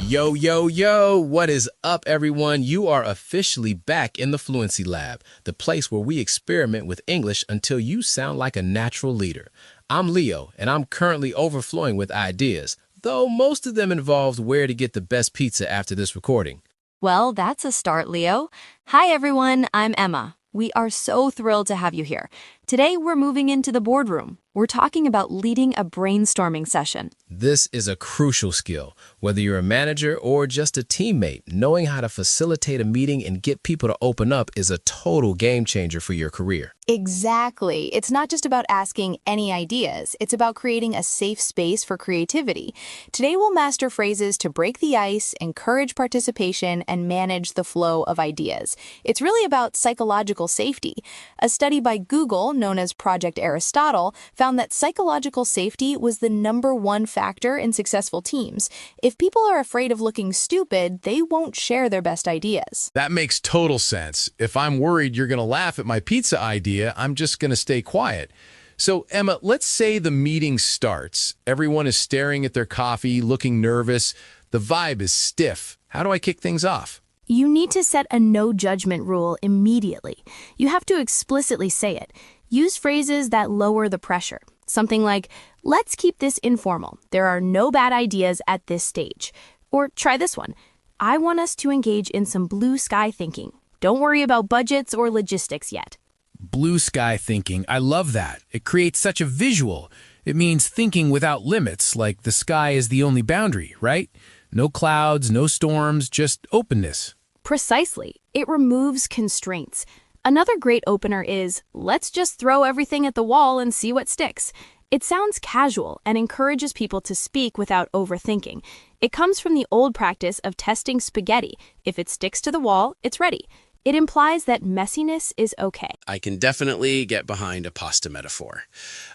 Yo, yo, yo, what is up, everyone? You are officially back in the Fluency Lab, the place where we experiment with English until you sound like a natural leader. I'm Leo, and I'm currently overflowing with ideas, though most of them involved where to get the best pizza after this recording. Well, that's a start, Leo. Hi, everyone. I'm Emma. We are so thrilled to have you here. Today, we're moving into the boardroom. We're talking about leading a brainstorming session. This is a crucial skill. Whether you're a manager or just a teammate, knowing how to facilitate a meeting and get people to open up is a total game changer for your career. Exactly. It's not just about asking any ideas. It's about creating a safe space for creativity. Today, we'll master phrases to break the ice, encourage participation, and manage the flow of ideas. It's really about psychological safety. A study by Google, known as Project Aristotle, found that psychological safety was the #1 factor in successful teams. If people are afraid of looking stupid, they won't share their best ideas. That makes total sense. If I'm worried you're going to laugh at my pizza idea, I'm just going to stay quiet. So, Emma, let's say the meeting starts. Everyone is staring at their coffee, looking nervous. The vibe is stiff. How do I kick things off? You need to set a no-judgment rule immediately. You have to explicitly say it. Use phrases that lower the pressure. Something like, let's keep this informal. There are no bad ideas at this stage. Or try this one. I want us to engage in some blue sky thinking. Don't worry about budgets or logistics yet. Blue sky thinking. I love that. It creates such a visual. It means thinking without limits, like the sky is the only boundary, right? No clouds, no storms, just openness. Precisely. It removes constraints. Another great opener is, let's just throw everything at the wall and see what sticks. It sounds casual and encourages people to speak without overthinking. It comes from the old practice of testing spaghetti. If it sticks to the wall, it's ready. It implies that messiness is okay. I can definitely get behind a pasta metaphor.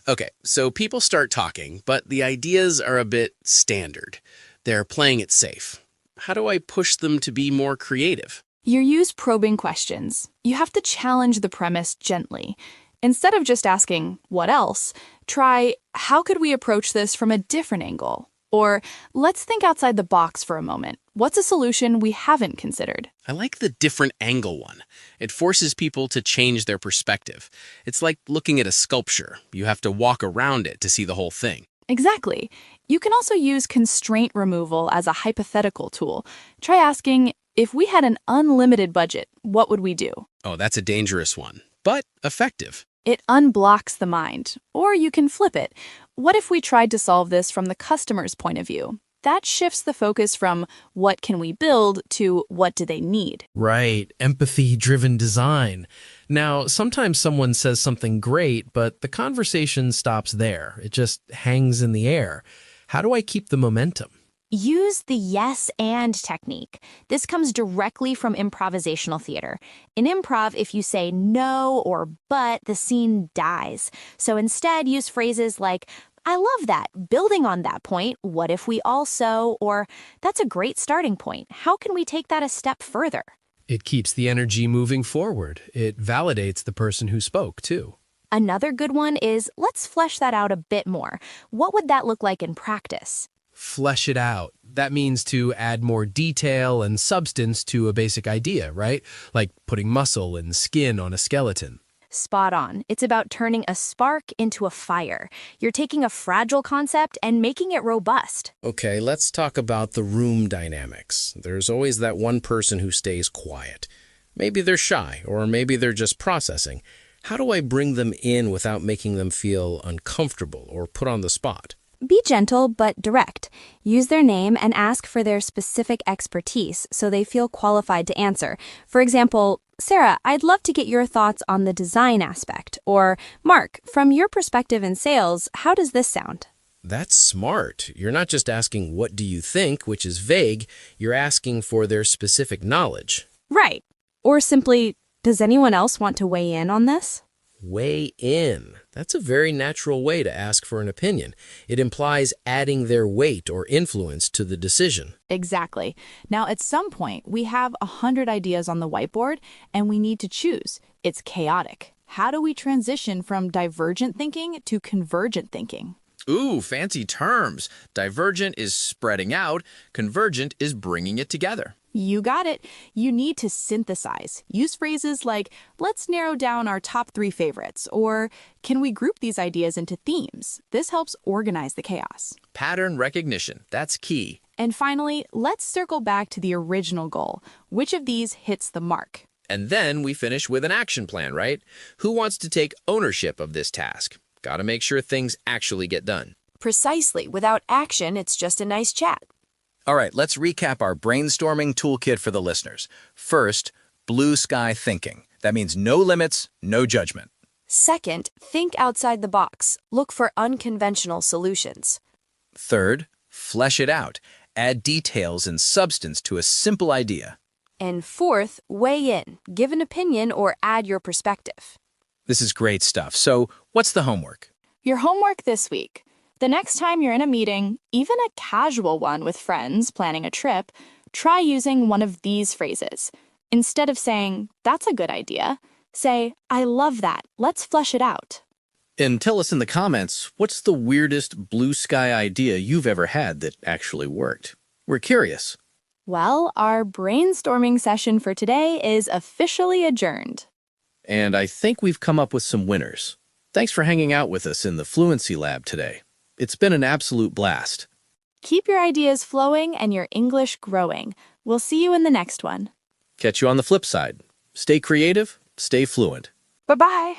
Okay, so people start talking, but the ideas are a bit standard. They're playing it safe. How do I push them to be more creative? You use probing questions. You have to challenge the premise gently. Instead of just asking, what else? Try, how could we approach this from a different angle? Or, let's think outside the box for a moment. What's a solution we haven't considered? I like the different angle one. It forces people to change their perspective. It's like looking at a sculpture. You have to walk around it to see the whole thing. Exactly. You can also use constraint removal as a hypothetical tool. Try asking, if we had an unlimited budget, what would we do? Oh, that's a dangerous one, but effective. It unblocks the mind. Or you can flip it. What if we tried to solve this from the customer's point of view? That shifts the focus from what can we build to what do they need. Right, empathy-driven design. Now, sometimes someone says something great, but the conversation stops there. It just hangs in the air. How do I keep the momentum? Use the yes and technique. This comes directly from improvisational theater. In improv, if you say no or but, the scene dies. So instead, use phrases like, I love that. Building on that point, what if we also, or that's a great starting point. How can we take that a step further? It keeps the energy moving forward. It validates the person who spoke, too. Another good one is, let's flesh that out a bit more. What would that look like in practice? Flesh it out. That means to add more detail and substance to a basic idea, right? Like putting muscle and skin on a skeleton. Spot on. It's about turning a spark into a fire. You're taking a fragile concept and making it robust. Okay, let's talk about the room dynamics. There's always that one person who stays quiet. Maybe they're shy, or maybe they're just processing. How do I bring them in without making them feel uncomfortable or put on the spot? Be gentle but direct. Use their name and ask for their specific expertise so they feel qualified to answer. For example, Sarah, I'd love to get your thoughts on the design aspect. Or, Mark, from your perspective in sales, how does this sound? That's smart. You're not just asking, what do you think, which is vague. You're asking for their specific knowledge. Right. Or simply, does anyone else want to weigh in on this? Weigh in. That's a very natural way to ask for an opinion. It implies adding their weight or influence to the decision. Exactly. Now, at some point, we have 100 ideas on the whiteboard, and we need to choose. It's chaotic. How do we transition from divergent thinking to convergent thinking? Ooh, fancy terms. Divergent is spreading out, convergent is bringing it together. You got it. You need to synthesize. Use phrases like, let's narrow down our top 3 favorites, or can we group these ideas into themes? This helps organize the chaos. Pattern recognition, that's key. And finally, let's circle back to the original goal. Which of these hits the mark? And then we finish with an action plan, right? Who wants to take ownership of this task? Gotta make sure things actually get done. Precisely. Without action, it's just a nice chat. All right, let's recap our brainstorming toolkit for the listeners. First, blue sky thinking. That means no limits, no judgment. Second, think outside the box. Look for unconventional solutions. Third, flesh it out. Add details and substance to a simple idea. And fourth, weigh in. Give an opinion or add your perspective. This is great stuff. So, what's the homework? Your homework this week. The next time you're in a meeting, even a casual one with friends planning a trip, try using one of these phrases. Instead of saying, that's a good idea, say, I love that. Let's flesh it out. And tell us in the comments, what's the weirdest blue sky idea you've ever had that actually worked? We're curious. Well, our brainstorming session for today is officially adjourned. And I think we've come up with some winners. Thanks for hanging out with us in the Fluency Lab today. It's been an absolute blast. Keep your ideas flowing and your English growing. We'll see you in the next one. Catch you on the flip side. Stay creative, stay fluent. Bye-bye.